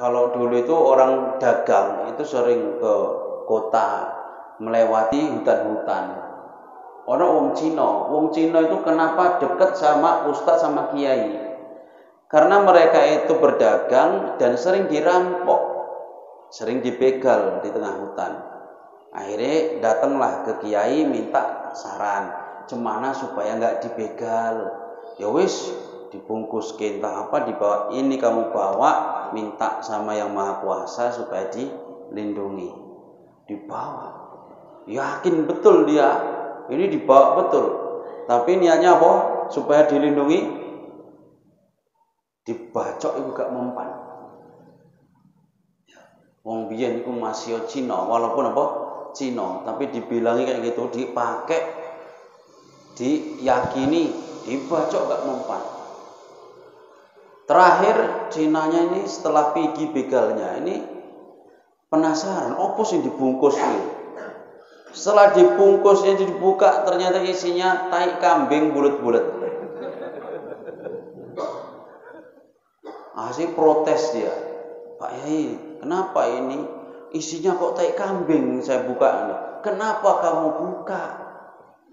Kalau dulu itu orang dagang itu sering ke kota, melewati hutan-hutan. Orang wong Cina itu kenapa dekat sama ustadz sama kiai? Karena mereka itu berdagang dan sering dirampok, sering dibegal di tengah hutan. Akhirnya datanglah ke kiai minta saran, gimana supaya nggak dibegal. Ya wis, dibungkus entah apa, dibawa, ini kamu bawa, minta sama yang maha kuasa supaya dilindungi. Dibawa, yakin betul dia ini dibawa betul, tapi niatnya apa? Supaya dilindungi. Dibacok itu gak mempan. Wong biyen iku masih Cina, walaupun apa? Cina, tapi dibilangi kayak gitu, dipakai, diyakini, dibacok gak mempan. Terakhir Cinanya ini setelah pergi begalnya ini penasaran, apa sih dibungkus ini? Setelah dibungkusnya dibuka, ternyata isinya tai kambing bulat-bulat. Asih protes dia, Pak Yai, kenapa ini isinya kok tai kambing saya buka? Kenapa kamu buka?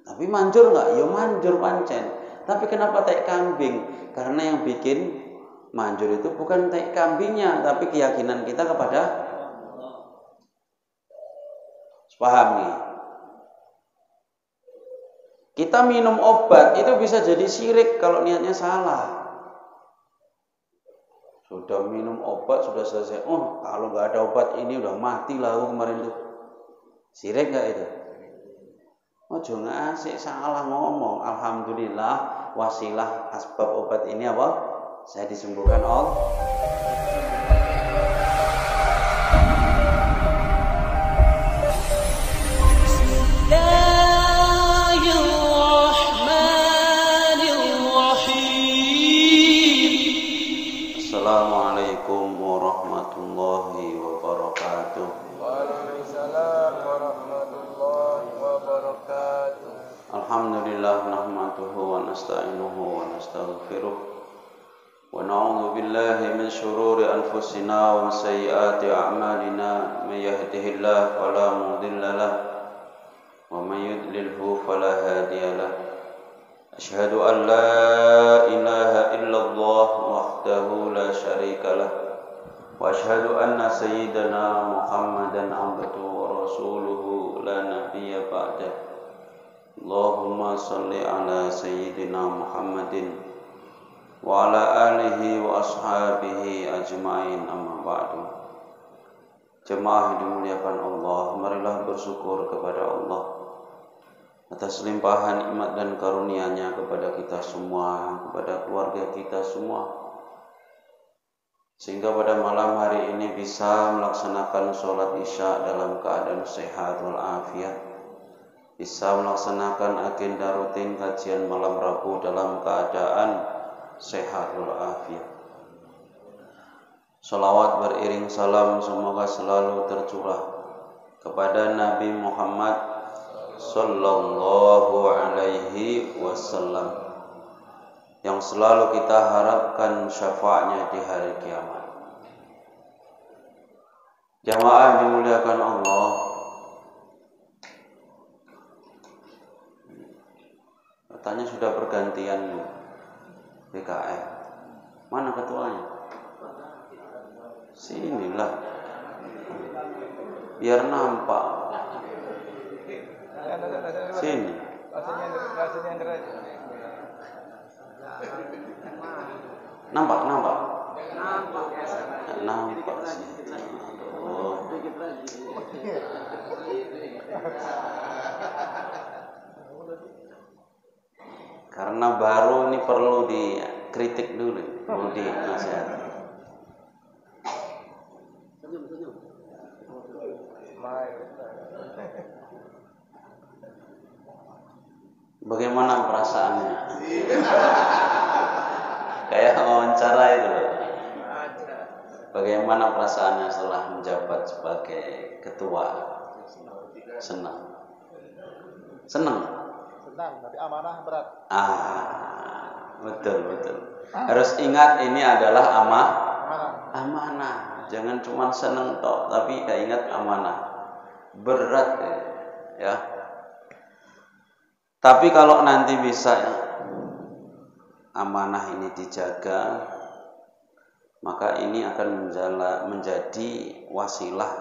Tapi manjur nggak? Ya manjur pancen. Tapi kenapa tai kambing? Karena yang bikin manjur itu bukan tai kambingnya, tapi keyakinan kita kepada. Paham nih? Kita minum obat itu bisa jadi syirik kalau niatnya salah. Sudah minum obat, sudah selesai. Oh, kalau nggak ada obat ini udah mati lah aku kemarin tuh. Sirik nggak itu? Oh, jangan asik salah ngomong. Alhamdulillah wasilah asbab obat ini apa? Saya disembuhkan Allah. Assalamualaikum warahmatullahi wabarakatuh. Waalaikumsalam warahmatullahi wabarakatuh. Alhamdulillah nahmaduhu wa nasta'inuhu wa nastaghfiruh wa na'udzu billahi min shururi anfusina wa min sayyiati a'malina. May yahdihillahu fala mudilla lahu wa may yudlilhu fala hadiya lahu. Asyhadu an la ilaha illallah wahdahu la syarika lah wa asyhadu anna sayyidana Muhammadan abduhu wa rasuluhu la nabiyya ba'dah. Allahumma shalli ala sayyidina Muhammadin wa ala alihi wa ashabihi ajma'in, amma ba'du. Jemaah yang dimuliakan Allah, marilah bersyukur kepada Allah atas limpahan nikmat dan karunia-Nya kepada kita semua, kepada keluarga kita semua, sehingga pada malam hari ini bisa melaksanakan sholat isya dalam keadaan sehat walafiat, bisa melaksanakan agenda rutin kajian malam Rabu dalam keadaan sehat walafiat. Salawat beriring salam semoga selalu tercurah kepada Nabi Muhammad sallallahu alaihi wasallam yang selalu kita harapkan syafaatnya di hari kiamat. Jamaah dimuliakan Allah, katanya sudah pergantian BKM. Mana ketuanya? Sinilah, biar nampak. Sini. Nampak. Nampak sih. Oh. Karena baru ini perlu dikritik dulu, perlu dinasihati. Bagaimana perasaannya? Kayak wawancara itu loh. Bagaimana perasaannya setelah menjabat sebagai ketua? Senang. Senang, tapi amanah berat. Betul. Harus ingat ini adalah amanah. Jangan cuma seneng tok, tapi gak ingat amanah. Berat ya. Tapi kalau nanti bisa amanah ini dijaga, maka ini akan menjadi wasilah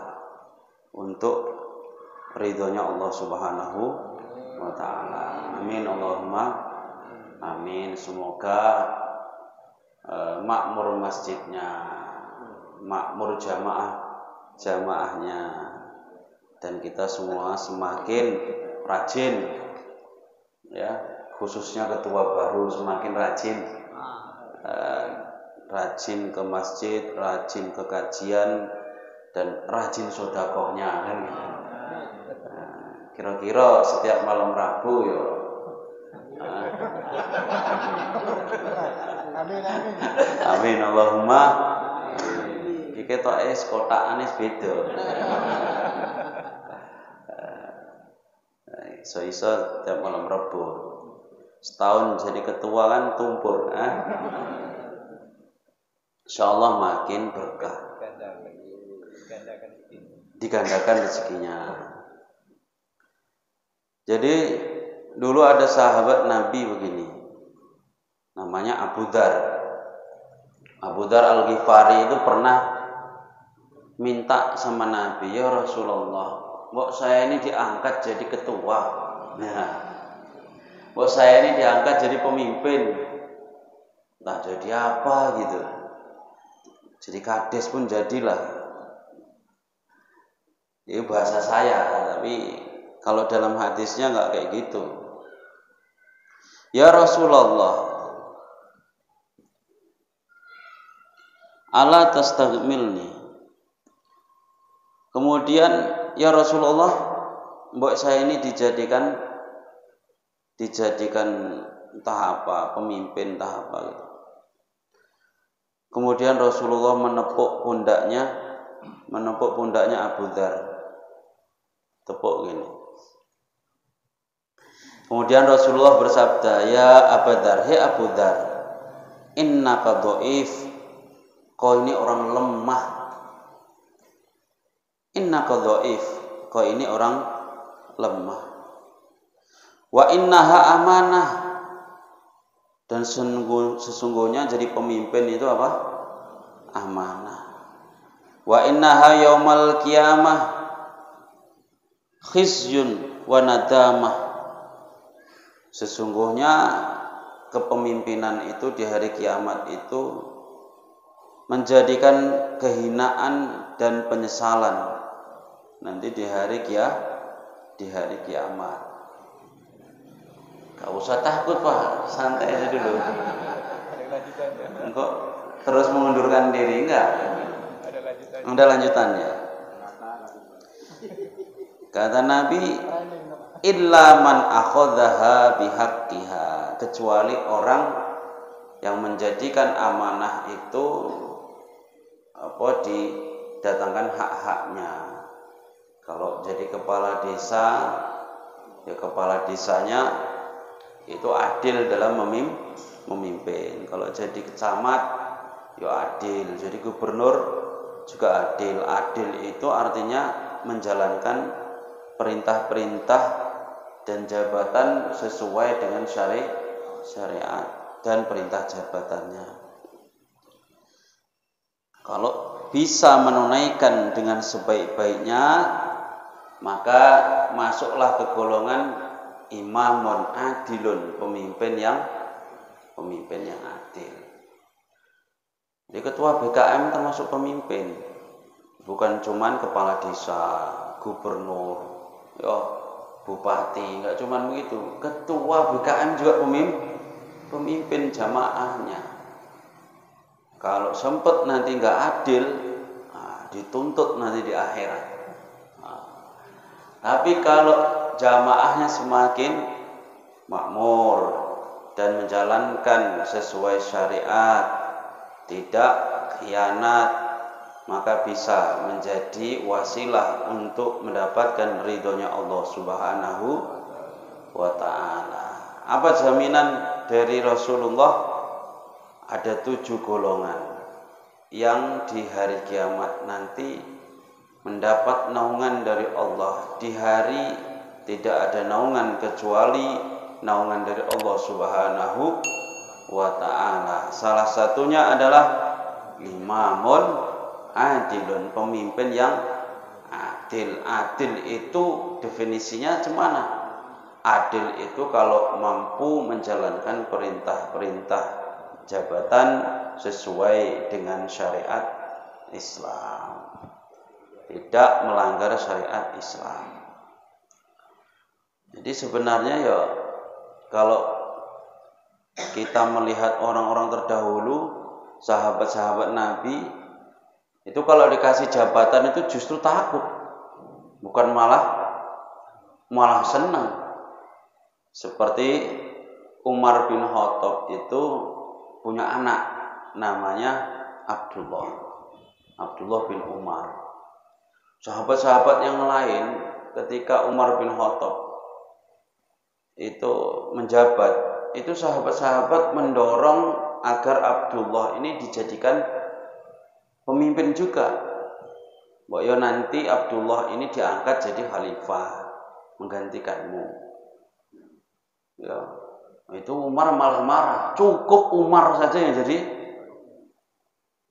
untuk ridhonya Allah Subhanahu wa ta'ala. Amin Allahumma amin. Semoga makmur masjidnya, makmur jamaahnya, dan kita semua semakin rajin ya, khususnya ketua baru semakin rajin ke masjid, rajin ke kajian, dan rajin sedekahnya kan gitu. Kira-kira setiap malam Rabu ya. Amin. Amin Allahumma. Iki ketok kotakane beda. Iso setiap malam Rabu. Setahun jadi ketua kan tumpur, insyaallah makin berkah. Digandakan rezekinya. Jadi dulu ada sahabat Nabi begini, namanya Abu Dzar. Abu Dzar Al-Ghifari itu pernah minta sama Nabi, ya Rasulullah, mbok saya ini diangkat jadi ketua. Nah, mbok saya ini diangkat jadi pemimpin. Entah jadi apa gitu. Jadi kades pun jadilah. Itu bahasa saya, tapi kalau dalam hadisnya nggak kayak gitu. Ya Rasulullah, ala tastaghmilni. Kemudian ya Rasulullah, mbok saya ini dijadikan entah apa, pemimpin entah apa gitu. Kemudian Rasulullah menepuk pundaknya Abu Dzar. Tepuk gini. Kemudian Rasulullah bersabda, ya Abu Dzar, hei Abu Dzar, innaka dhaif, kau ini orang lemah. Innaka dhaif, kau ini orang lemah. Wa innaha amanah, dan sesungguhnya jadi pemimpin itu apa? Amanah. Wa innaha yaumal qiyamah khizyun wa nadamah. Sesungguhnya kepemimpinan itu di hari kiamat itu menjadikan kehinaan dan penyesalan nanti di hari kiamat. Gak usah takut Pak, santai aja dulu. Engkau terus mengundurkan diri enggak? Ada lanjutannya. Kata Nabi, illa man akhadhaha bihaqqiha, kecuali orang yang menjadikan amanah itu didatangkan hak-haknya. Kalau jadi kepala desa, ya kepala desanya itu adil dalam memimpin. Kalau jadi camat, ya adil. Jadi gubernur juga adil. Adil itu artinya menjalankan perintah-perintah dan jabatan sesuai dengan syariat dan perintah jabatannya. Kalau bisa menunaikan dengan sebaik-baiknya, maka masuklah ke golongan imamun adilun, pemimpin yang adil. Jadi ketua BKM termasuk pemimpin, bukan cuman kepala desa, gubernur, bupati, enggak cuman begitu. Ketua BKM juga pemimpin jamaahnya. Kalau sempat nanti enggak adil, dituntut nanti di akhirat. Tapi kalau jamaahnya semakin makmur dan menjalankan sesuai syariat, tidak khianat, maka bisa menjadi wasilah untuk mendapatkan ridhonya Allah Subhanahu wa ta'ala. Apa jaminan dari Rasulullah? Ada 7 golongan. yang di hari kiamat nanti mendapat naungan dari Allah. Di hari tidak ada naungan kecuali naungan dari Allah Subhanahu wa ta'ala. Salah satunya adalah imamun adilun, pemimpin yang adil. Adil itu definisinya gimana? Adil itu kalau mampu menjalankan perintah-perintah jabatan sesuai dengan syariat Islam, tidak melanggar syariat Islam. Jadi sebenarnya ya, kalau kita melihat orang-orang terdahulu, sahabat-sahabat Nabi, itu kalau dikasih jabatan itu justru takut, bukan malah senang. Seperti Umar bin Khattab itu punya anak namanya Abdullah bin Umar. Sahabat-sahabat yang lain ketika Umar bin Khattab itu menjabat, itu sahabat-sahabat mendorong agar Abdullah ini dijadikan pemimpin juga. Bahwa nanti Abdullah ini diangkat jadi khalifah menggantikanmu. Ya, itu Umar malah marah. Cukup Umar saja yang jadi.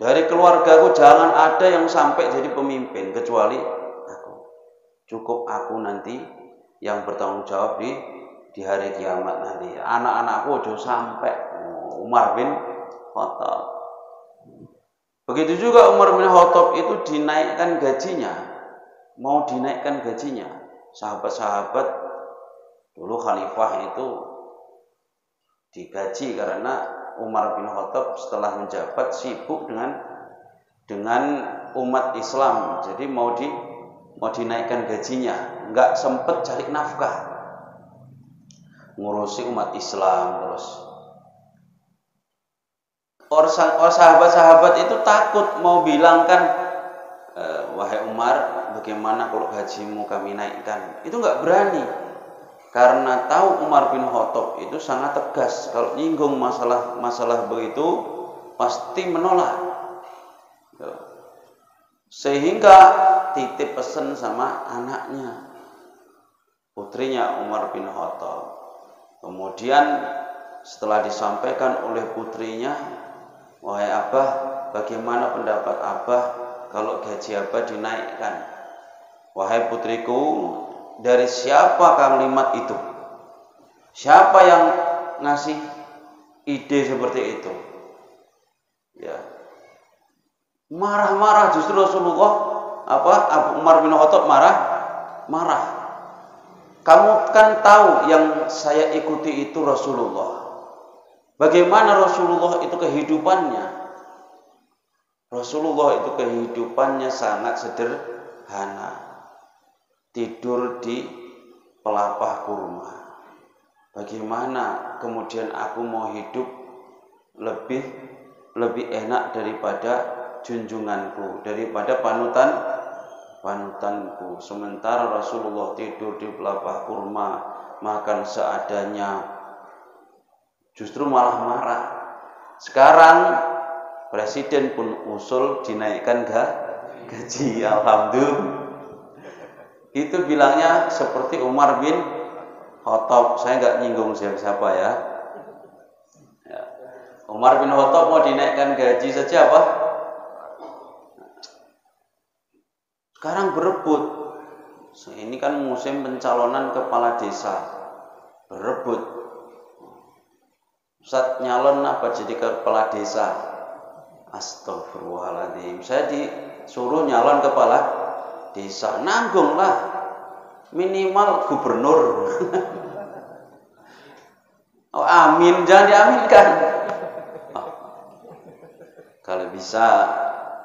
Dari keluargaku jangan ada yang sampai jadi pemimpin kecuali aku. Cukup aku nanti yang bertanggung jawab di hari kiamat nanti. Anak-anakku udah sampai. Umar bin Khattab. Begitu juga Umar bin Khattab itu dinaikkan gajinya. Mau dinaikkan gajinya. Sahabat-sahabat dulu khalifah itu digaji karena Umar bin Khattab setelah menjabat sibuk dengan umat Islam. Jadi mau dinaikkan gajinya, enggak sempet cari nafkah, ngurusi umat Islam terus. Sahabat-sahabat itu takut, mau bilang kan, wahai Umar, bagaimana kalau gajimu kami naikkan? Itu enggak berani. Karena tahu Umar bin Khattab itu sangat tegas. Kalau nyinggung masalah begitu pasti menolak. Sehingga titip pesan sama anaknya, putrinya Umar bin Khattab. Kemudian setelah disampaikan oleh putrinya, wahai Abah, bagaimana pendapat Abah kalau gaji Abah dinaikkan? Wahai putriku, dari siapa kalimat itu? Siapa yang ngasih ide seperti itu? Ya. Marah-marah justru Rasulullah, Umar bin Khattab marah. Kamu kan tahu yang saya ikuti itu Rasulullah. Bagaimana Rasulullah itu kehidupannya? Rasulullah itu kehidupannya sangat sederhana. Tidur di pelapah kurma. Bagaimana kemudian aku mau hidup lebih enak daripada junjunganku, daripada panutanku. Sementara Rasulullah tidur di pelapah kurma, makan seadanya, justru malah marah. Sekarang presiden pun usul dinaikkan gaji, alhamdulillah. Itu bilangnya seperti Umar bin Khattab. Saya nggak nyinggung siapa ya. Umar bin Khattab mau dinaikkan gaji saja apa? Sekarang berebut. Ini kan musim pencalonan kepala desa. Berebut. Ustaz nyalon apa jadi kepala desa? Astagfirullahaladzim. Saya disuruh nyalon kepala desa, nanggunglah minimal gubernur. Oh, amin, jangan diaminkan. Kalau bisa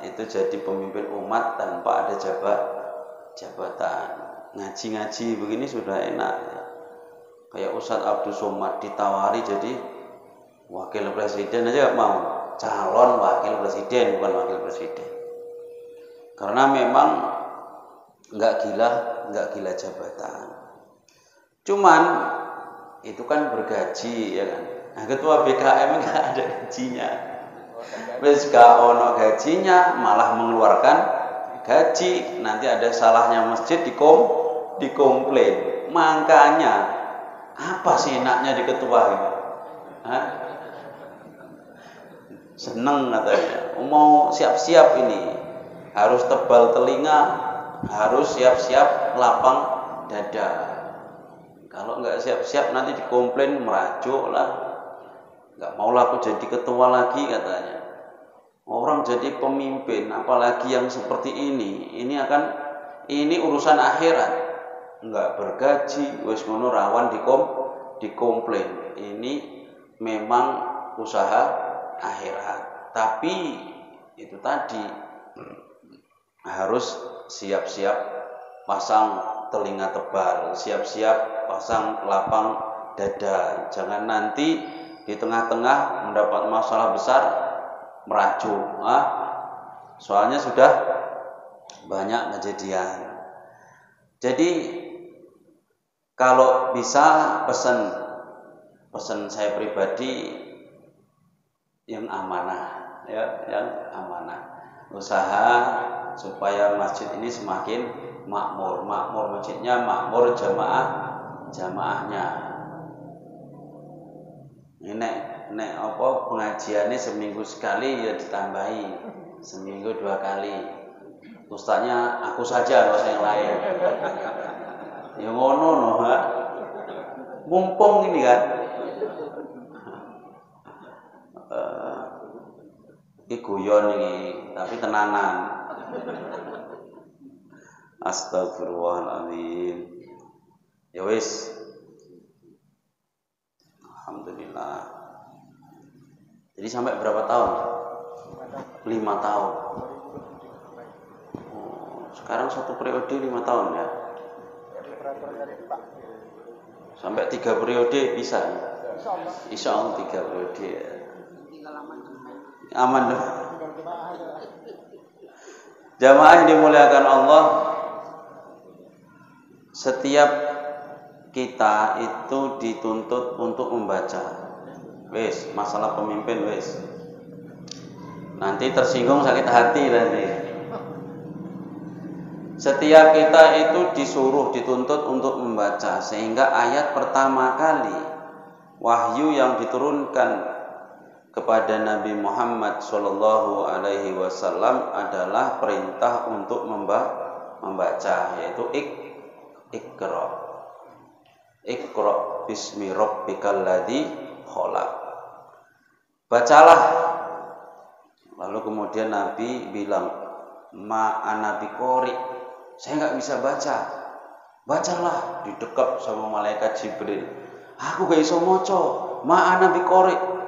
itu jadi pemimpin umat tanpa ada jabatan. Ngaji-ngaji begini sudah enak. Kayak Ustadz Abdul Somad ditawari jadi wakil presiden aja gak mau. Calon wakil presiden, bukan wakil presiden. Karena memang nggak gila jabatan. Cuman itu kan bergaji ya kan. Nah, ketua BKM nggak ada gajinya. Wis gak ono gajinya malah mengeluarkan gaji, nanti ada salahnya masjid dikomplain. Makanya apa sih enaknya di ketua ini? Hah? Seneng katanya, mau siap-siap ini, harus tebal telinga, harus siap-siap lapang dada. Kalau nggak siap-siap nanti dikomplain, merajuk lah, nggak maulah aku jadi ketua lagi katanya. Orang jadi pemimpin, apalagi yang seperti ini urusan akhirat, nggak bergaji, wis ngono rawan dikomplain. Ini memang usaha akhirat, tapi itu tadi harus siap-siap pasang telinga tebal, siap-siap pasang lapang dada. Jangan nanti di tengah-tengah mendapat masalah besar merajuk. Soalnya sudah banyak kejadian. Jadi kalau bisa pesan saya pribadi yang amanah, ya, yang amanah. Usaha supaya masjid ini semakin makmur masjidnya, makmur jamaahnya. Ini nek apa pengajiannya seminggu sekali ya ditambahi, seminggu 2 kali. Ustaznya aku saja, enggak usah yang lain. Ya ngono no, mumpung ini kan. Iki guyon iki, tapi tenanan. Astagfirullahaladzim. Ya wis. Alhamdulillah. Jadi sampai berapa tahun? 5 tahun. Sekarang satu periode 5 tahun ya. Sampai 3 periode bisa. Insya Allah 3 periode. Aman dong. Jamaah yang dimuliakan Allah, setiap kita itu dituntut untuk membaca. Wes, masalah pemimpin wes. Nanti tersinggung sakit hati nanti. Setiap kita itu dituntut untuk membaca, sehingga ayat pertama kali wahyu yang diturunkan kepada Nabi Muhammad Shallallahu Alaihi Wasallam adalah perintah untuk membaca, yaitu Iqra bismi rabbikal ladzi khalaq. Bacalah. Lalu kemudian Nabi bilang, ma ana biqori, saya nggak bisa baca. Bacalah, didekap sama malaikat Jibril. Aku gak iso maca, ma ana biqori.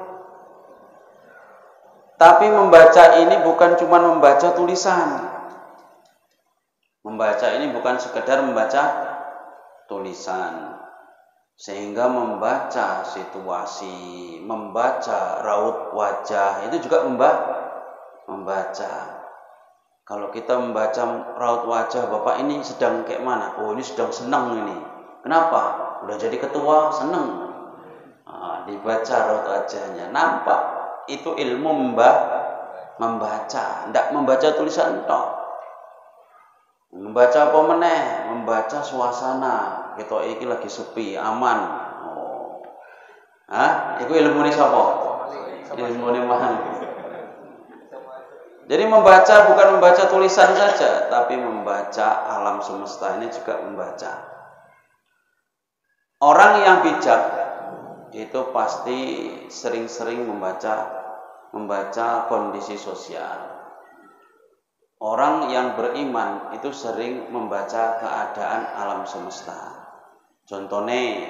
Tapi membaca ini bukan cuma membaca tulisan. Membaca ini bukan sekedar membaca tulisan. Sehingga membaca situasi, membaca raut wajah, itu juga membaca. Kalau kita membaca raut wajah, Bapak ini sedang kayak mana? Oh, ini sedang senang ini. Kenapa? Udah jadi ketua, senang. Dibaca raut wajahnya, nampak. Itu ilmu membaca, tidak membaca tulisan tok. Membaca apa meneh? Membaca suasana. Kita iki lagi sepi, aman. Oh. Iku ilmu ini sapa? Ilmu ini mahal. Jadi membaca bukan membaca tulisan saja, tapi membaca alam semesta ini juga membaca. Orang yang bijak itu pasti sering-sering membaca kondisi sosial. Orang yang beriman itu sering membaca keadaan alam semesta. Contohnya,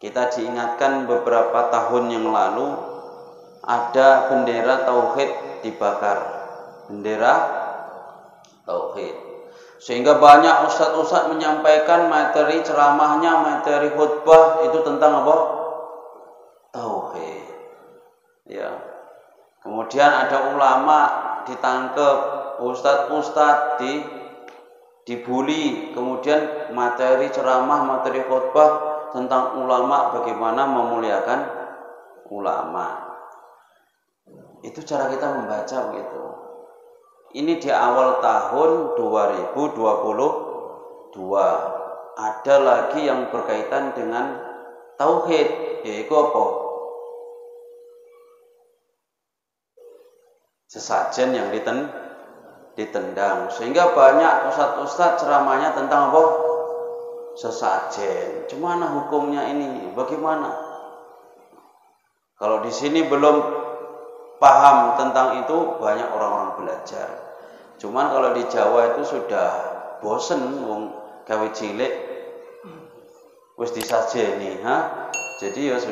kita diingatkan beberapa tahun yang lalu ada bendera tauhid dibakar. Bendera tauhid. Sehingga banyak ustadz-ustadz menyampaikan materi ceramahnya, materi khutbah itu tentang apa? Tauhid. Ya. Kemudian ada ulama ditangkap, ustadz dibully. Kemudian materi ceramah, materi khutbah tentang ulama, bagaimana memuliakan ulama. Itu cara kita membaca begitu. Ini di awal tahun 2022. Ada lagi yang berkaitan dengan tauhid, yaitu apa? Sesajen yang ditendang. Sehingga banyak ustadz ceramahnya tentang apa? Sesajen. Gimana hukumnya ini? Bagaimana? Kalau di sini belum paham tentang itu, banyak orang-orang belajar. Cuman kalau di Jawa itu sudah bosen wong gawe cilik wis disajeni, jadi ya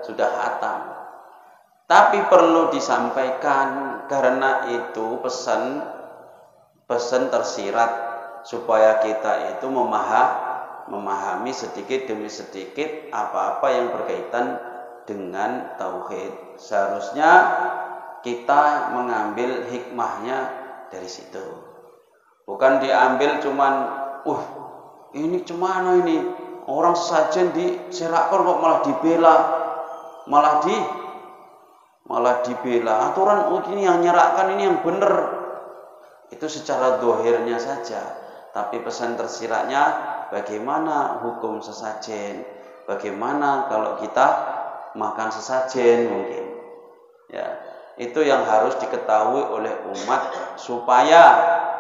sudah hatam. Tapi perlu disampaikan karena itu pesan tersirat supaya kita itu memahami sedikit demi sedikit apa-apa yang berkaitan dengan tauhid. Seharusnya kita mengambil hikmahnya dari situ. Bukan diambil cuman, ini cemana ini? Orang sesajen diserakkan kok malah dibela. Malah dibela. Aturan ini yang nyerakkan ini yang benar. Itu secara dohirnya saja. Tapi pesan tersiratnya bagaimana hukum sesajen? Bagaimana kalau kita makan sesajen mungkin? Ya, itu yang harus diketahui oleh umat supaya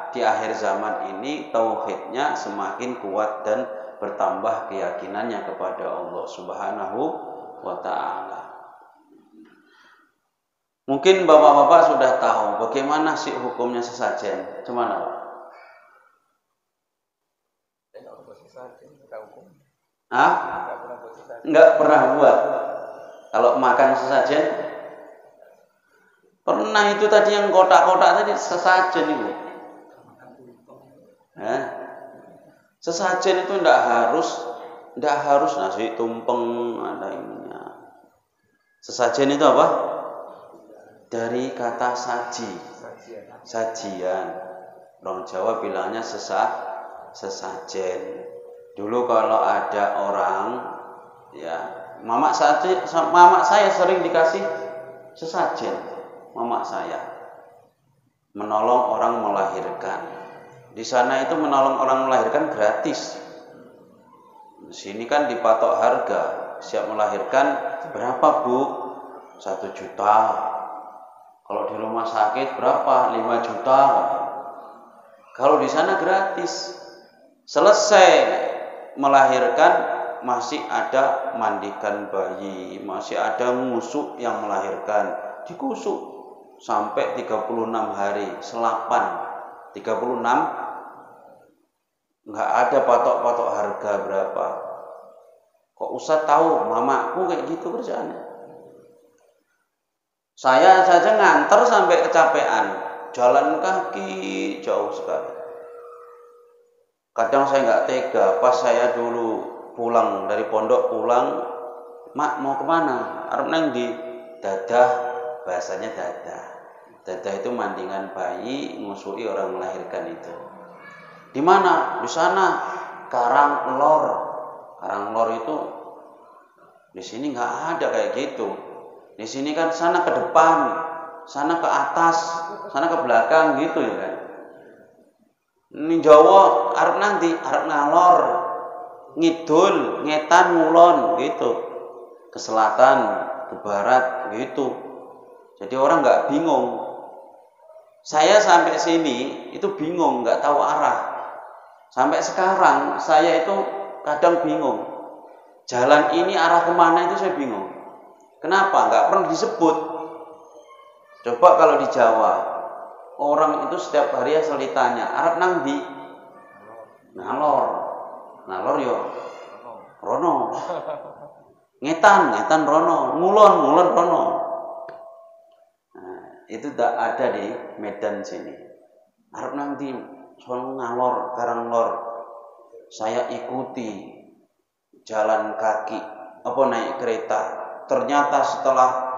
di akhir zaman ini tauhidnya semakin kuat dan bertambah keyakinannya kepada Allah Subhanahu wa ta'ala. Mungkin bapak-bapak sudah tahu bagaimana sih hukumnya sesajen. Gimana, Pak? Enggak pernah buat. Kalau makan sesajen, pernah itu tadi yang kotak-kotak tadi sesajen itu. Sesajen itu enggak harus nasi tumpeng ada ininya. Sesajen itu apa? Dari kata sajian. Orang Jawa bilangnya sesajen. Dulu kalau ada orang, ya, mama saya sering dikasih sesajen. Mama saya menolong orang melahirkan. Di sana itu menolong orang melahirkan gratis. Di sini kan dipatok harga. Siap melahirkan berapa, Bu? 1 juta. Kalau di rumah sakit berapa? 5 juta. Kalau di sana gratis. Selesai melahirkan masih ada mandikan bayi, masih ada ngusuk yang melahirkan, dikusuk sampai 36 hari, selapan 36. Enggak ada patok-patok harga berapa. Kok Ustaz tahu? Mamaku kayak gitu kerjaannya. Saya saja nganter sampai kecapean, jalan kaki jauh sekali. Kadang saya nggak tega, pas saya dulu pulang dari pondok Mak mau kemana? Arep nang di dadah, bahasanya dadah. Dadah itu mandingan bayi, ngusui orang melahirkan itu. Di mana? Di sana, Karanglor. Karanglor itu di sini nggak ada kayak gitu. Di sini kan sana ke depan, sana ke atas, sana ke belakang gitu ya kan. Ini Jawa arep ngalor, ngidul, ngetan, ngulon gitu. Ke selatan, ke barat gitu. Jadi orang nggak bingung. Saya sampai sini itu bingung, nggak tahu arah. Sampai sekarang saya itu kadang bingung. Jalan ini arah kemana itu saya bingung. Kenapa? Nggak pernah disebut. Coba kalau di Jawa, orang itu setiap hari asal ditanya, arep nang ndi? Ngalor yo rono. Ngetan rono, ngulon rono. Nah, itu tidak ada di Medan sini. Arep nang ndi? Sono ngalor, Karanglor. Saya ikuti jalan kaki, naik kereta. Ternyata setelah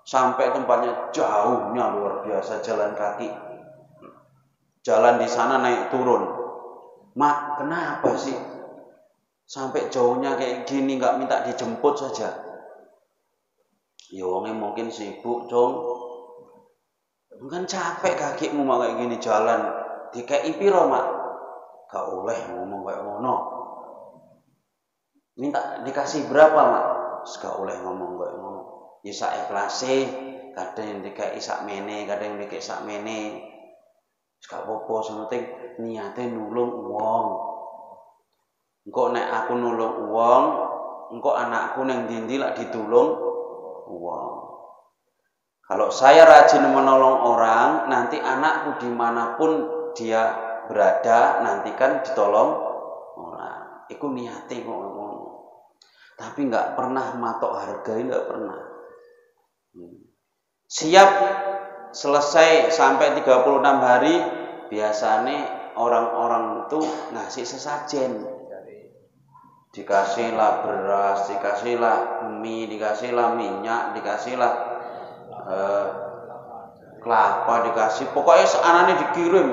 sampai tempatnya jauhnya luar biasa jalan kaki. Jalan di sana naik turun. Mak, kenapa sih? Sampai jauhnya kayak gini nggak minta dijemput saja. Ya wongnya mungkin sibuk, Jong. Kan capek kakimu mak kayak gini jalan. Dikei piro mak? Gak oleh ngomong kayak ngono. Minta dikasih berapa mak? Gak oleh ngomong kayak ngono. Ya sak ikhlase, kadang yang dikei sak mene, kadang yang dikei sak mene. Gak apa-apa, sementing niate nulung wong. Engko nek aku nulung wong, engko anakku nang ndi-ndi lak ditulung wong. Kalau saya rajin menolong orang, nanti anakku dimanapun dia berada, nanti kan ditolong orang. Iku niate kok ngono. Tapi nggak pernah matok harga, nggak pernah. Siap selesai sampai 36 hari, biasanya orang-orang itu ngasih sesajen. Dikasihlah beras, dikasihlah mie, dikasihlah minyak, dikasihlah kelapa, dikasih, pokoknya seanane dikirim.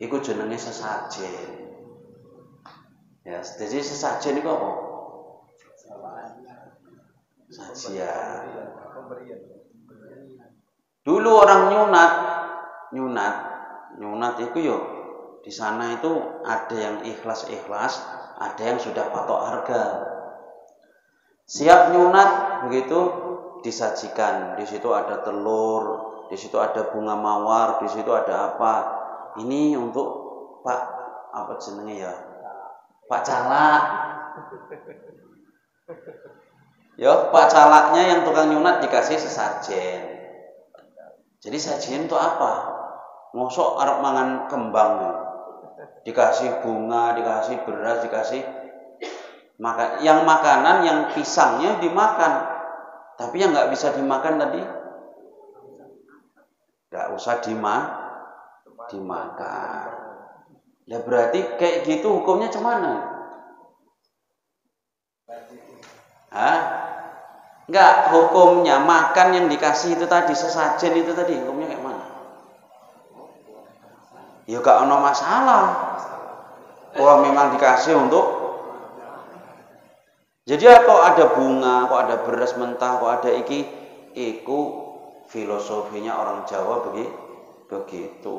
Iku jenenge sesajen. Ya, jadi sesajen itu apa? Sajian. Dulu orang nyunat itu yo di sana itu ada yang ikhlas, ada yang sudah patok harga. Siap nyunat begitu disajikan. Di situ ada telur, di situ ada bunga mawar, di situ ada apa? Ini untuk Pak apa jenenge ya? Pak Calak. Ya, Pak Calaknya yang tukang nyunat dikasih sesajen. Jadi sajian itu apa? Mosok arep mangan kembang. Dikasih bunga, dikasih beras, dikasih makan. Yang makanan, yang pisangnya dimakan. Tapi yang nggak bisa dimakan tadi, nggak usah dimakan. Ya berarti kayak gitu hukumnya cuman? Nggak, hukumnya makan yang dikasih itu tadi, sesajen itu tadi, hukumnya kayak mana? Ya gak ada masalah. Kalau memang dikasih untuk. Jadi kok ada bunga, kok ada beras mentah, kok ada iku filosofinya orang Jawa begitu.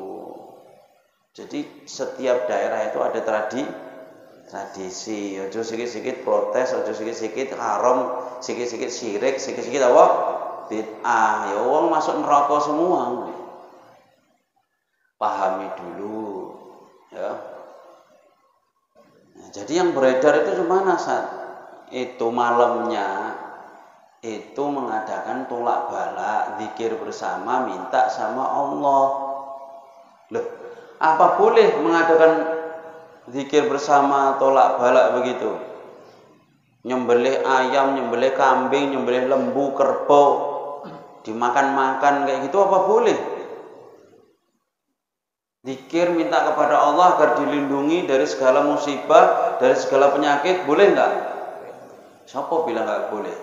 Jadi setiap daerah itu ada tradisi. Ojo sikit-sikit protes, ojo sikit-sikit haram, sikit-sikit syirik, sikit-sikit apa? Bid'ah. Ya wong masuk neraka semua. Pahami dulu, ya. Nah, jadi yang beredar itu gimana saat itu malamnya itu mengadakan tolak balak, zikir bersama, minta sama Allah. Loh, apa boleh mengadakan zikir bersama, tolak balak begitu? Nyembelih ayam, nyembelih kambing, nyembelih lembu, kerbau, dimakan-makan kayak gitu apa boleh? Zikir minta kepada Allah agar dilindungi dari segala musibah, dari segala penyakit, boleh enggak? Siapa bilang enggak boleh?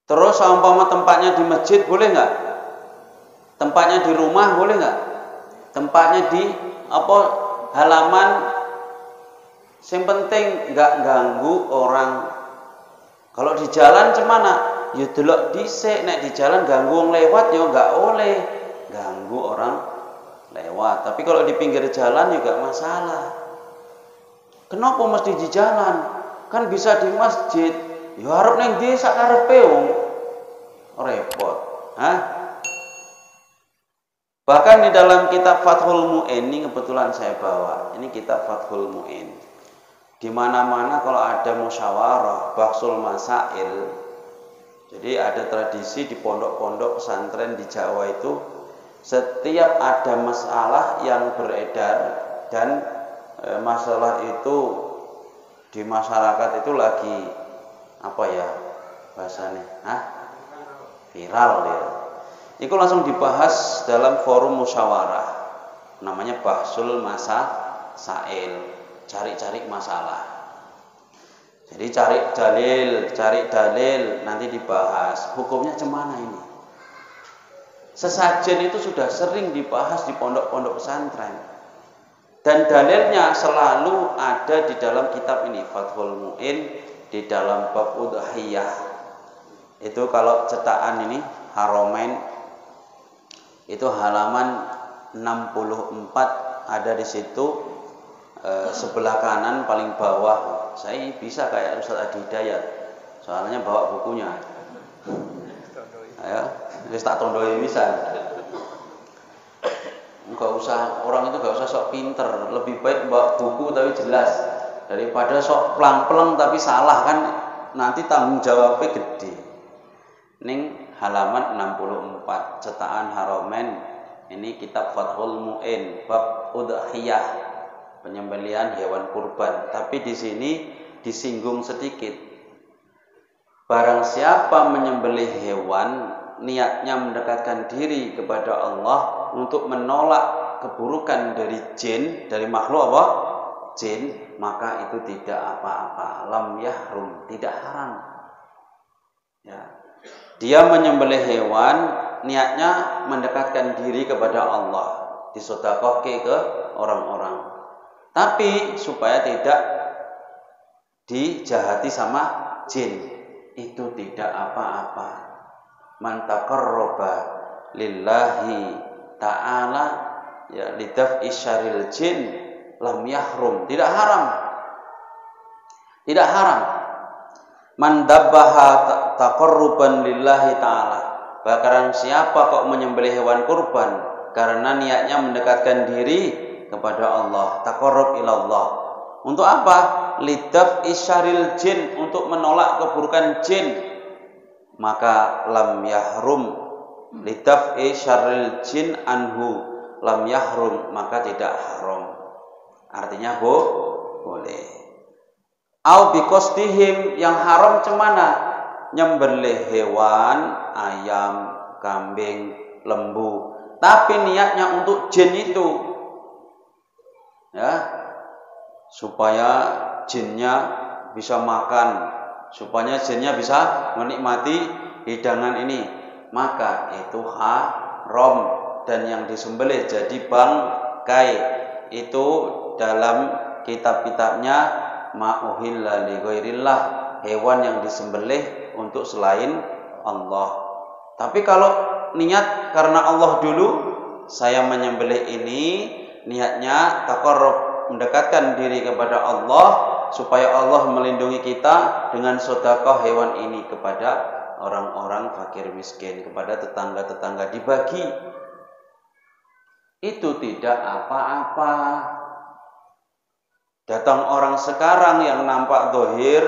Terus umpama tempatnya di masjid boleh enggak? Tempatnya di rumah boleh enggak? Tempatnya di halaman, yang penting enggak ganggu orang. Kalau di jalan cemana? Ya delok dhisik, nek di jalan ganggu wong lewat ya enggak oleh ganggu orang lewat. Tapi kalau di pinggir jalan juga masalah. Kenapa mesti di jalan? Kan bisa di masjid. Ya harap ning ndi sak karepe wong. Repot. Bahkan di dalam kitab Fathul Mu'in, ini kebetulan saya bawa. Ini kitab Fathul Mu'in. Di mana-mana kalau ada musyawarah, bahsul masail. Jadi ada tradisi di pondok-pondok pesantren di Jawa itu, setiap ada masalah yang beredar dan masalah itu di masyarakat itu lagi apa ya bahasanya? Viral ya. Itu langsung dibahas dalam forum musyawarah. Namanya bahsul masail, cari-cari masalah. Jadi cari dalil, nanti dibahas. Hukumnya cemana ini? Sesajen itu sudah sering dibahas di pondok-pondok pesantren. Dan dalilnya selalu ada di dalam kitab ini, Fathul Mu'in, di dalam bab udhiyah. Itu kalau cetakan ini Haramain itu halaman 64, ada di situ sebelah kanan paling bawah. Saya bisa kayak Ustaz Adi Hidayat, soalnya bawa bukunya. Ayo, wis tak tondoi bisa. Enggak usah, orang itu enggak usah sok pinter, lebih baik bawa buku tapi jelas daripada sok pelang-pelang tapi salah, kan nanti tanggung jawabnya gede. Ning halaman 64 cetakan Haramain, ini kitab Fathul Mu'in bab udhiyah, penyembelihan hewan kurban. Tapi di sini disinggung sedikit, barang siapa menyembelih hewan niatnya mendekatkan diri kepada Allah untuk menolak keburukan dari jin, dari makhluk apa? Jin, maka itu tidak apa-apa, lam yahrum, tidak haram. Ya. Dia menyembelih hewan niatnya mendekatkan diri kepada Allah, disedekahke ke orang-orang. Tapi supaya tidak dijahati sama jin, itu tidak apa-apa. Man taqarraba lillahi ta'ala ya lidaf'i syarril jin lam yahrum, tidak haram. Tidak haram. Man dabbaha taqarruban lillahi ta'ala, barang siapa kok menyembelih hewan kurban karena niatnya mendekatkan diri kepada Allah, taqarrub ilallah. Untuk apa? Lidaf'i syarril jin, untuk menolak keburukan jin, maka lam yahrum. Lidaf'i syarril jin anhu lam yahrum, maka tidak haram. Artinya boleh. Au biqasdihim, yang haram cemana? Nyembelih hewan, ayam, kambing, lembu, tapi niatnya untuk jin itu, ya, supaya jinnya bisa makan, supaya jinnya bisa menikmati hidangan ini, maka itu haram. Dan yang disembelih jadi bangkai itu dalam kitab-kitabnya ma'uhilla li ghairillah, hewan yang disembelih untuk selain Allah. Tapi kalau niat karena Allah dulu, saya menyembelih ini niatnya taqarrub, mendekatkan diri kepada Allah supaya Allah melindungi kita dengan sedekah hewan ini kepada orang-orang fakir miskin, kepada tetangga-tetangga, dibagi. Itu tidak apa-apa. Datang orang sekarang yang nampak dohir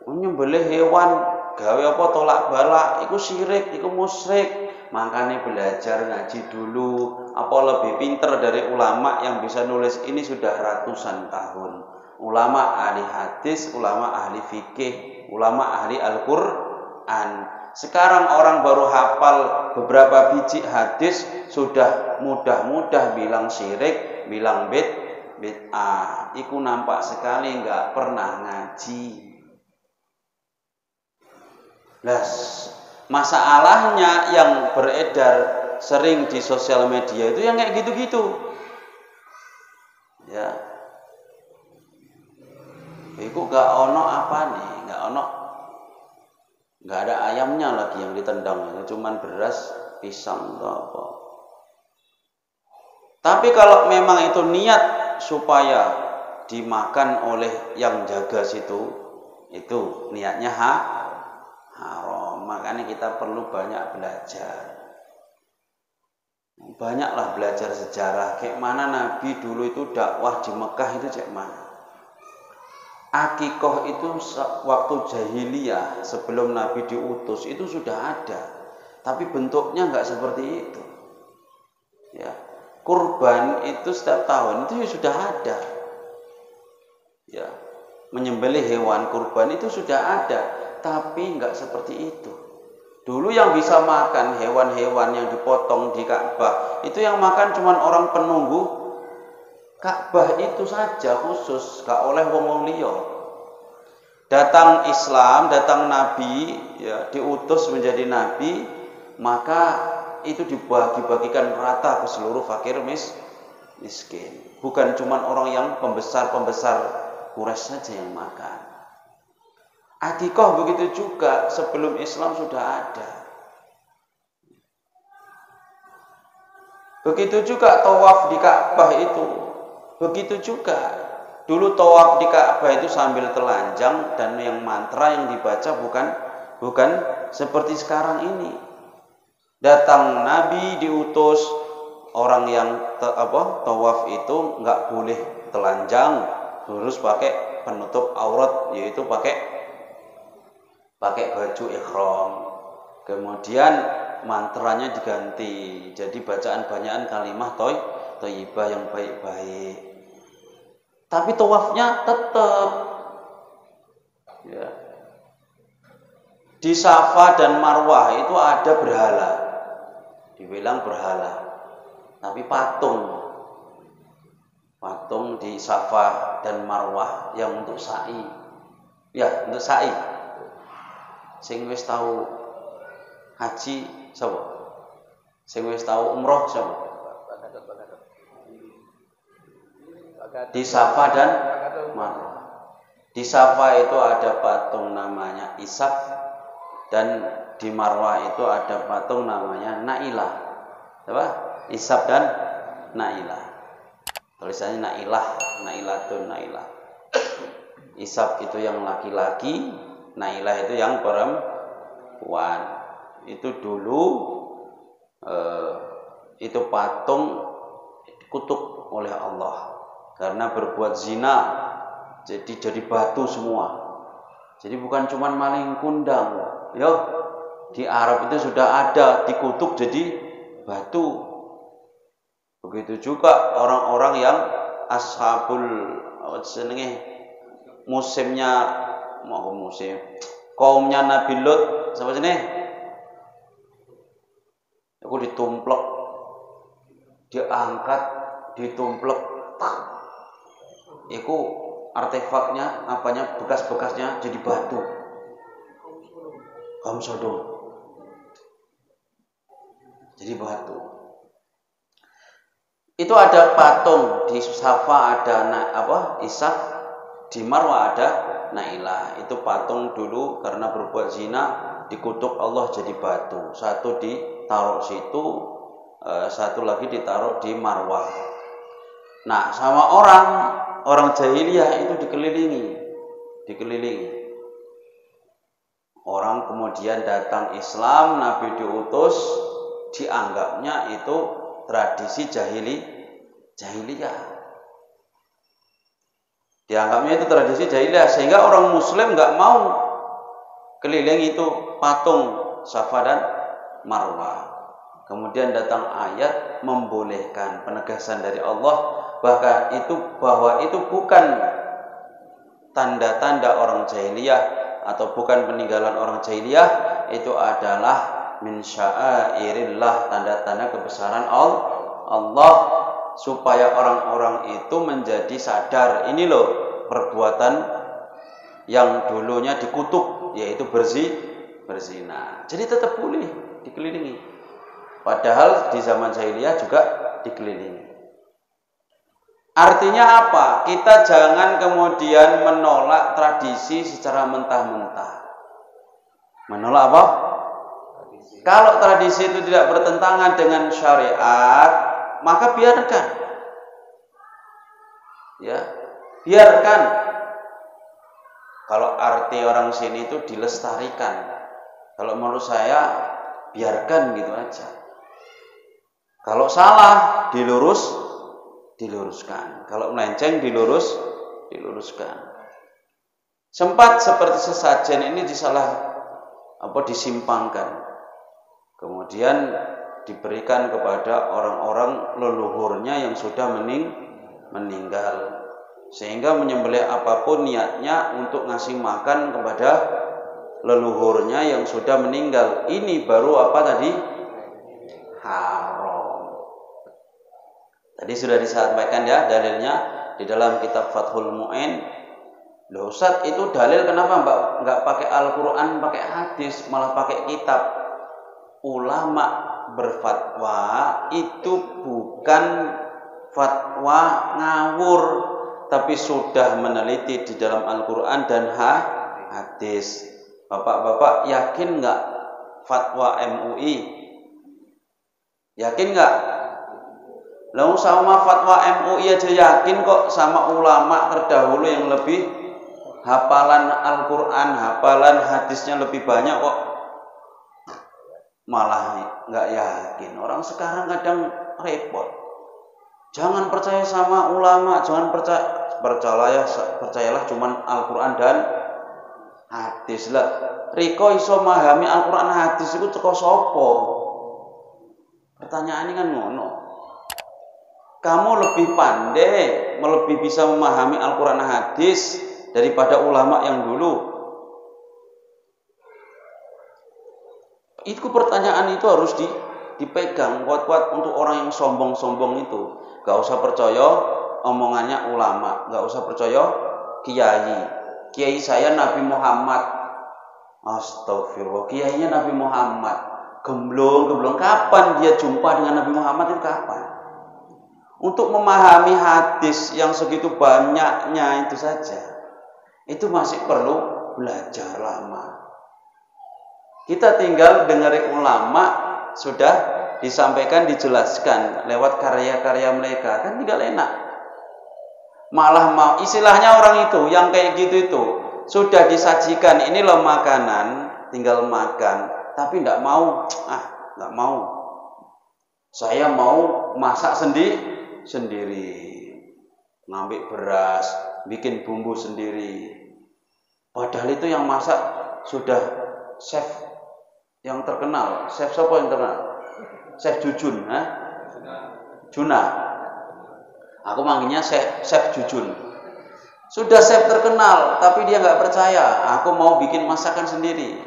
menyembelih hewan gawe apa tolak balak, iku syirik, iku musyrik. Makanya belajar ngaji dulu, apa lebih pinter dari ulama yang bisa nulis ini sudah ratusan tahun. Ulama ahli hadis, ulama ahli fikih, ulama ahli Al-Quran. Sekarang orang baru hafal beberapa biji hadis sudah mudah-mudah bilang syirik, bilang bid'ah. Iku nampak sekali enggak pernah ngaji. Nah, masalahnya yang beredar sering di sosial media itu yang kayak gitu-gitu. Ya. Iku gak ono apa nih, gak ada ayamnya lagi yang ditendang, cuman beras, pisang atau apa. Tapi kalau memang itu niat supaya dimakan oleh yang jaga situ, itu niatnya haram. Makanya kita perlu banyak belajar. Banyaklah belajar sejarah, kayak mana Nabi dulu itu dakwah di Mekah itu kayak mana. Akikoh itu waktu jahiliyah sebelum Nabi diutus itu sudah ada, tapi bentuknya nggak seperti itu. Ya, kurban itu setiap tahun itu sudah ada. Ya, menyembelih hewan kurban itu sudah ada, tapi nggak seperti itu. Dulu yang bisa makan hewan-hewan yang dipotong di Ka'bah itu yang makan cuman orang penunggu Ka'bah itu saja khusus, gak oleh wong liya. Datang Islam, datang Nabi, ya, diutus menjadi Nabi, maka itu dibagi-bagikan rata ke seluruh fakir miskin. Bukan cuma orang yang pembesar-pembesar Quraisy saja yang makan. Akikah begitu juga sebelum Islam sudah ada. Begitu juga tawaf di Ka'bah itu. Begitu juga. Dulu tawaf di Ka'bah itu sambil telanjang dan yang mantra yang dibaca bukan seperti sekarang ini. Datang Nabi diutus, orang yang tawaf itu nggak boleh telanjang, harus pakai penutup aurat, yaitu pakai baju ihram. Kemudian mantranya diganti, jadi bacaan banyakan kalimah thayyibah yang baik-baik. Tapi tawafnya tetap ya. Di Safa dan Marwah itu ada berhala. Dibilang berhala. Tapi patung di Safa dan Marwah yang untuk sa'i. Ya, untuk sa'i. Sing wis tahu haji sapa? Sing wis tahu umroh sapa? Di Safa dan Marwah. Di Safa itu ada patung namanya Ishaq, dan di Marwah itu ada patung namanya Nailah. Apa? Ishaq dan Nailah. Tulisannya Nailatun Nailah. Ishaq itu yang laki-laki, Nailah itu yang perempuan. Itu dulu itu patung dikutuk oleh Allah karena berbuat zina. Jadi batu semua. Jadi bukan cuma maling kundang. Di Arab itu sudah ada dikutuk jadi batu. Begitu juga orang-orang yang ashabul kaumnya Nabi Lut, siapa sini? Aku ditumplek, diangkat, ditumplek. Iku artefaknya, bekas-bekasnya jadi batu. Kaum Sodom. Jadi batu. Itu ada patung di Safa ada Ishaq, di Marwah ada Nailah. Itu patung dulu karena berbuat zina dikutuk Allah jadi batu. Satu ditaruh situ, satu lagi ditaruh di Marwah. Nah, sama orang jahiliyah itu dikelilingi. Orang kemudian datang Islam, Nabi diutus, dianggapnya itu tradisi jahiliyah. Dianggapnya itu tradisi jahiliyah sehingga orang muslim nggak mau keliling itu patung Safa dan Marwah. Kemudian datang ayat membolehkan, penegasan dari Allah bahwa itu bukan tanda-tanda orang jahiliyah atau bukan peninggalan orang jahiliyah, itu adalah min sya'airillah, tanda-tanda kebesaran Allah, supaya orang-orang itu menjadi sadar, ini loh perbuatan yang dulunya dikutuk, yaitu berzina. Jadi tetap boleh dikelilingi. Padahal di zaman jahiliyah juga dikelilingi. Artinya apa? Kita jangan kemudian menolak tradisi secara mentah-mentah. Menolak apa? Kalau tradisi itu tidak bertentangan dengan syariat, maka biarkan. Ya, biarkan. Kalau arti orang sini itu dilestarikan. Kalau menurut saya, biarkan gitu aja. Kalau salah, diluruskan. Kalau melenceng, diluruskan. Sempat seperti sesajen ini disimpangkan. Kemudian diberikan kepada orang-orang leluhurnya yang sudah meninggal. Sehingga menyembelih apapun niatnya untuk ngasih makan kepada leluhurnya yang sudah meninggal. Ini baru apa tadi? Haram. Tadi sudah disampaikan ya dalilnya di dalam kitab Fathul Mu'in. Loh Ustaz, itu dalil kenapa enggak pakai Al-Quran, pakai hadis, malah pakai kitab? Ulama berfatwa itu bukan fatwa ngawur, tapi sudah meneliti di dalam Al-Quran dan hadis. Bapak-bapak yakin nggak fatwa MUI? Yakin nggak? Lalu sama fatwa MUI aja yakin kok, sama ulama terdahulu yang lebih hafalan Al-Quran, hafalan hadisnya lebih banyak kok malah nggak yakin. Orang sekarang kadang repot. Jangan percaya sama ulama, jangan percayalah cuman Al-Quran dan hadis lah. Riko iso memahami Al-Quran hadis itu teko sapa? Pertanyaan ini kan ngono. Kamu lebih pandai, lebih bisa memahami Al-Quran hadis daripada ulama yang dulu. Itu pertanyaan itu harus dipegang kuat-kuat untuk orang yang sombong-sombong itu. Gak usah percaya omongannya ulama, gak usah percaya kiai saya Nabi Muhammad. Astagfirullah, kiainya Nabi Muhammad. Gemblong, kapan dia jumpa dengan Nabi Muhammad itu kapan? Untuk memahami hadis yang segitu banyaknya itu saja, itu masih perlu belajar lama. Kita tinggal dengerin ulama, sudah disampaikan, dijelaskan lewat karya-karya mereka, kan tinggal enak. Malah mau istilahnya orang itu yang kayak gitu itu sudah disajikan, ini loh makanan, tinggal makan, tapi nggak mau, nggak mau. Saya mau masak sendiri, ngambil beras, bikin bumbu sendiri. Padahal itu yang masak sudah chef yang terkenal. Chef siapa yang terkenal? Chef Jujun, Juna. Aku manggilnya chef Jujun. Sudah chef terkenal, tapi dia nggak percaya. Aku mau bikin masakan sendiri.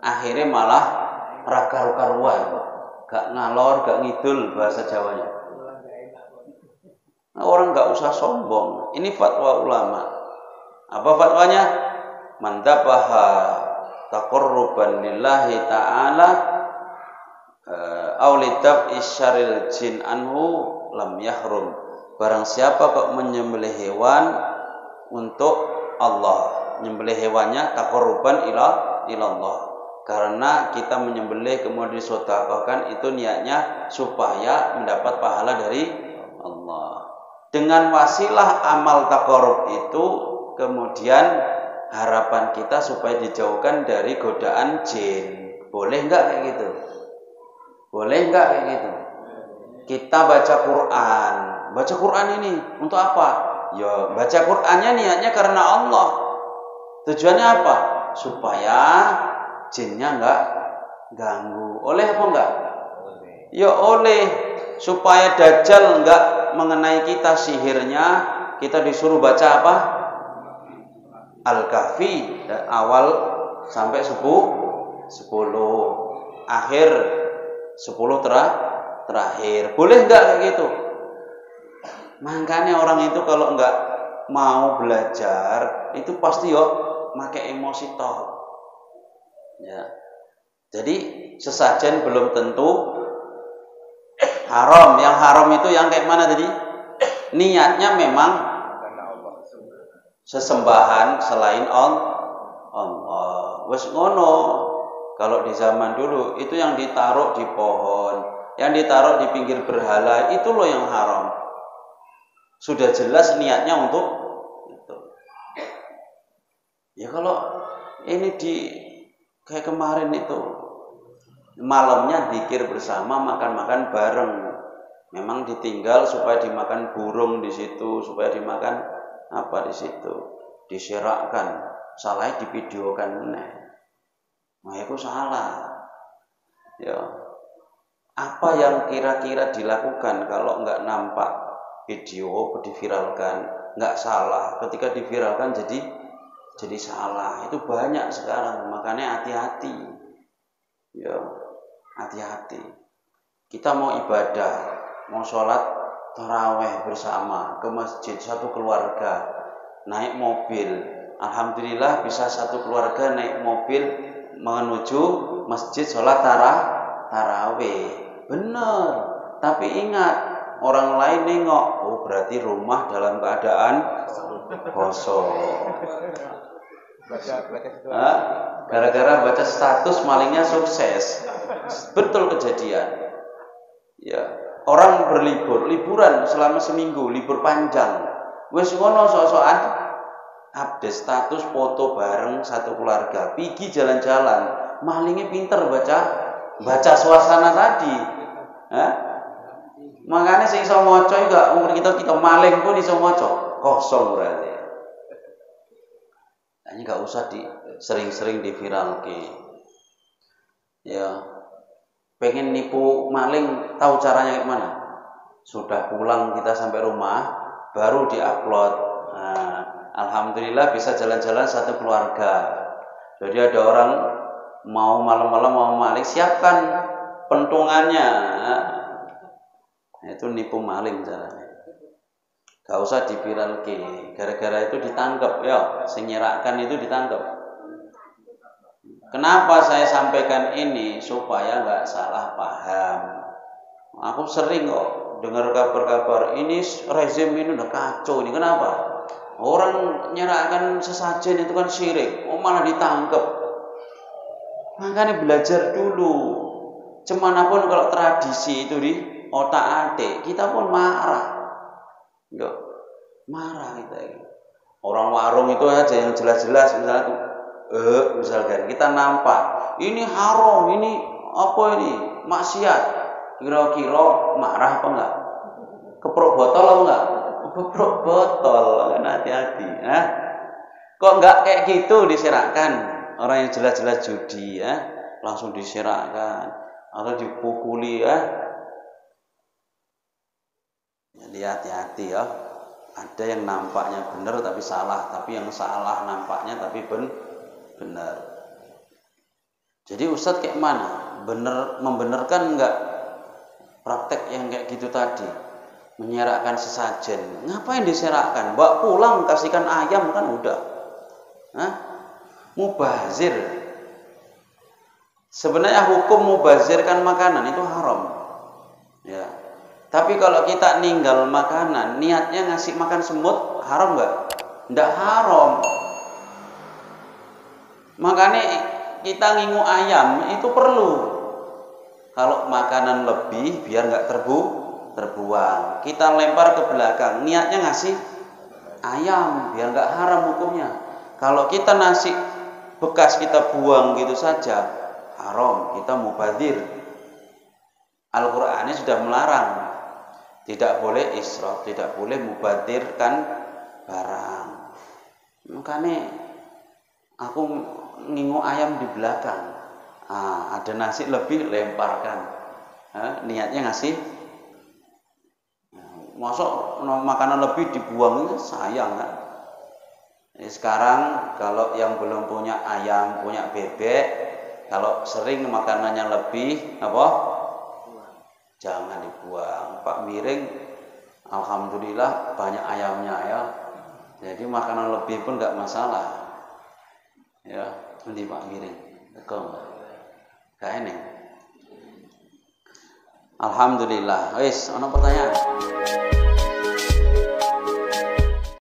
Akhirnya malah raka-karuan, gak ngalor, gak ngidul bahasa Jawanya. Nah, orang nggak usah sombong. Ini fatwa ulama. Apa fatwanya? Man dzabaha taqarruban lillahi ta'ala aw lidab isyaril jin anhu lam yahrum. Barang siapa kok menyembelih hewan untuk Allah, menyembelih hewannya taqarruban ilallah. Karena kita menyembelih kemudian disedekahkan, itu niatnya supaya mendapat pahala dari Allah. Dengan wasilah amal taqarrub itu kemudian harapan kita supaya dijauhkan dari godaan jin. Boleh enggak kayak gitu? Boleh enggak kayak gitu? Kita baca Quran. Baca Quran ini untuk apa? Ya, baca Qur'annya niatnya karena Allah. Tujuannya apa? Supaya jinnya enggak ganggu. Oleh apa enggak? Ya oleh. Supaya Dajjal enggak mengenai kita sihirnya, kita disuruh baca apa? Al-Kahfi awal sampai 10, akhir 10 terakhir. Boleh enggak kayak gitu? Makanya orang itu kalau enggak mau belajar itu pasti pakai emosi toh. Ya. Jadi sesajen belum tentu haram. Yang haram itu yang kayak mana tadi? Niatnya memang sesembahan selain Allah. Wes ngono. Kalau di zaman dulu itu yang ditaruh di pohon, yang ditaruh di pinggir berhala, itu loh yang haram. Sudah jelas niatnya untuk itu. Ya kalau ini kayak kemarin itu malamnya zikir bersama, makan-makan bareng. Memang ditinggal supaya dimakan burung di situ, supaya dimakan apa di situ, diserakkan. Salahnya divideokan meneh. Nah, itu salah. Ya. Apa yang kira-kira dilakukan kalau enggak nampak video diviralkan, nggak salah. Ketika diviralkan jadi salah. Itu banyak sekarang. Makanya hati-hati. Ya, hati-hati. Kita mau ibadah, mau sholat taraweh bersama ke masjid satu keluarga, naik mobil. Alhamdulillah bisa satu keluarga naik mobil menuju masjid sholat taraweh. Benar. Tapi ingat, orang lain nengok, berarti rumah dalam keadaan kosong. Baca situasi. Gara-gara baca status malingnya sukses. Betul kejadian. Ya, orang liburan selama seminggu, libur panjang. Wes ngono sok-sokan update status foto bareng satu keluarga, pergi jalan-jalan. Malingnya pinter baca suasana tadi. Makanya sing iso maca juga umur kita maling pun iso maca. Kosong berarti. Ini nggak usah sering-sering diviralke. Ya, pengen nipu maling, tahu caranya kayak mana? Sudah pulang kita sampai rumah, baru diupload. Nah, alhamdulillah bisa jalan-jalan satu keluarga. Jadi ada orang mau malam-malam mau maling, siapkan pentungannya. Nah, itu nipu maling caranya. Gak usah diviralke, gara-gara itu ditangkap ya, sing nyerakkan itu ditangkap. Kenapa saya sampaikan ini supaya nggak salah paham? Aku sering kok dengar kabar-kabar ini rezim ini udah kacau ini. Kenapa? Orang nyerakkan sesajen itu kan syirik, malah ditangkap. Makanya belajar dulu. Cemanapun kalau tradisi itu di otak-atik, kita pun marah. Enggak, marah kita ini. Orang warung itu aja yang jelas-jelas misalkan kita nampak ini haram, ini apa ini maksiat, kira-kira marah apa enggak? Keprok botol apa enggak? Keprok botol, kan hati-hati. Kok enggak kayak gitu diserahkan orang yang jelas-jelas judi langsung diserahkan atau dipukuli Jadi hati-hati ya. Ada yang nampaknya benar tapi salah, tapi yang salah nampaknya tapi benar. Jadi Ustadz kayak mana? Membenarkan enggak praktek yang kayak gitu tadi? Menyerakkan sesajen. Ngapain diserakkan? Bawa pulang kasihkan ayam kan udah. Mubazir. Sebenarnya hukum mubazirkan makanan itu haram. Ya. Tapi kalau kita ninggal makanan, niatnya ngasih makan semut, haram nggak? Nggak haram. Makanya kita ngingu ayam itu perlu. Kalau makanan lebih, biar nggak terbuang. Kita lempar ke belakang, niatnya ngasih ayam, biar nggak haram hukumnya. Kalau kita nasi bekas kita buang gitu saja, haram. Kita mubadzir. Al-Qur'annya sudah melarang. Tidak boleh israf, tidak boleh mubadirkan barang. Makanya aku ngingu ayam di belakang. Ada nasi lebih lemparkan. Niatnya ngasih. Masuk makanan lebih dibuang itu sayang kan? Sekarang kalau yang belum punya ayam, punya bebek, kalau sering makanannya lebih jangan dibuang. Pak Miring alhamdulillah banyak ayamnya ya. Jadi makanan lebih pun enggak masalah. Ya, ini Pak Miring. Gak eneng. Alhamdulillah. Wis, ana pertanyaan?